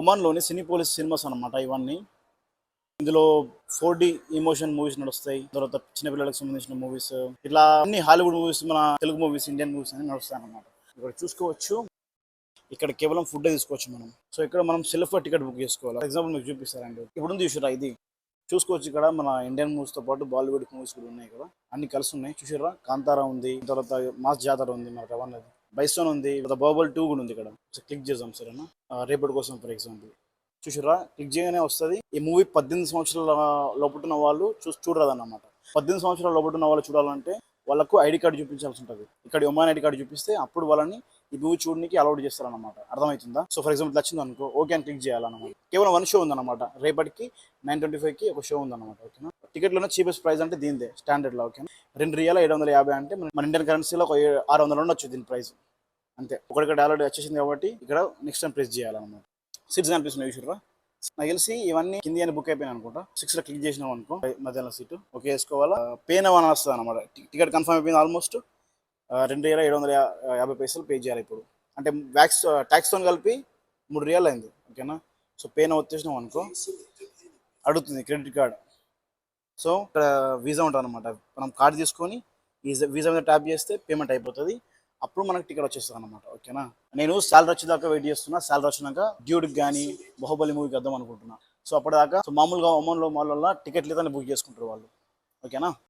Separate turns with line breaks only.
ఒమాన్‌లోని Cinepolis cinemas అనమాట ఇవన్నీ. ఇందులో 4డీ ఎమోషన్ మూవీస్ నడుస్తాయి. తర్వాత చిన్న పిల్లలకు సంబంధించిన మూవీస్, ఇట్లా అన్ని హాలీవుడ్ మూవీస్, మన తెలుగు మూవీస్, ఇండియన్ మూవీస్ అన్ని నడుస్తాయన్నమాట. ఇక్కడ చూసుకోవచ్చు. ఇక్కడ కేవలం ఫుడ్డే తీసుకోవచ్చు మనం. సో ఇక్కడ మనం సెల్ఫ్‌గా టికెట్ బుక్ చేసుకోవాలి. ఫర్ ఎగ్జాంపుల్ మీకు చూపిస్తానండి. ఇప్పుడుంది చూసిర్రా ఇది. చూసుకోవచ్చు ఇక్కడ మన ఇండియన్ మూవీస్‌తో పాటు బాలీవుడ్ మూవీస్ కూడా ఉన్నాయి ఇక్కడ. అన్ని కలిసి ఉన్నాయి. చూసిర్రా? కాంతారా ఉంది. తర్వాత మాస్ జాతర ఉంది మన రవాణాది. బైసోన్ ఉంది. తర్వాత బాహుబలి 2 కూడా ఉంది ఇక్కడ. ఒకసారి క్లిక్ చేద్దాం సరేనా? రేపటి కోసం ఫర్ ఎగ్జాంపుల్. చూసిర్రా? క్లిక్ చేయగానే వస్తది. ఈ మూవీ 18 సంవత్సరాల లోపున్న వాళ్ళు చూడరాదన్నమాట. 18 సంవత్సరాల లోపున్న వాళ్ళు చూడాలంటే వాళ్ళకు ఐడి కార్డు చూపించాల్సి ఉంటుంది. ఇక్కడ ఒమాన్ ఐడి కార్డు చూపిస్తే అప్పుడు వాళ్ళని ఈ మూవీ చూడడానికి అలౌడ్ చేస్తారన్నమాట. అర్థమవుతుందా? సో ఫర్ ఎగ్జాంపుల్ వచ్చింది అనుకో, ఓకే అని క్లిక్ చేయాలన్నమాట. కేవలం 1 షో ఉందన్నమాట. రేపటికి 9:25కి ఒక షో ఉందన్నమాట. ఓకేనా? టికెట్లోనే చీపెస్ట్ ప్రైస్ అంటే దీనిదే స్టాండర్డ్లో. ఓకేనా? $2,750 అంటే మన ఇండియన్ కరెన్సీలో ఒక 600 ఉండొచ్చు దీని ప్రైస్. అంతే. ఒకటిక్కడ ఆల్రెడీ వచ్చేసింది కాబట్టి ఇక్కడ నెక్స్ట్ టైం ప్రెస్ చేయాలన్నమాట. సీట్స్ కనిపిస్తున్నాయి చూసిర్రా? నాకు తెలిసి ఇవన్నీ కింది అని బుక్ అయిపోయినాయి అనుకుంటా. 6లో క్లిక్ చేసినాం అనుకో మధ్యాహ్నం సీటు ఓకే వేసుకోవాలా. పే నౌ అని వస్తుంది అనమాట. టికెట్ కన్ఫర్మ్ అయిపోయింది. ఆల్మోస్ట్ $2,750 పే చేయాలి ఇప్పుడు. అంటే ట్యాక్స్తో కలిపి $3 అయింది. ఓకేనా? సో పే నౌ వచ్చేసినాం అనుకో అడుగుతుంది క్రెడిట్ కార్డ్. సో ఇక్కడ వీసా ఉంటుంది అనమాట. మనం కార్డు తీసుకొని వీసా మీద ట్యాప్ చేస్తే పేమెంట్ అయిపోతుంది. అప్పుడు మనకు టికెట్ వచ్చేస్తుంది అనమాట. ఓకేనా? నేను సాలరీ వచ్చేదాకా వెయిట్ చేస్తున్నా. సాలరీ వచ్చినాక డ్యూడ్కి కానీ బాహుబలి మూవీకి వద్దాం అనుకుంటున్నా. సో అప్పటిదాకా మామూలుగా ఒమాన్లో మాల్లో టికెట్లు అయితే బుక్ చేసుకుంటారు వాళ్ళు. ఓకేనా?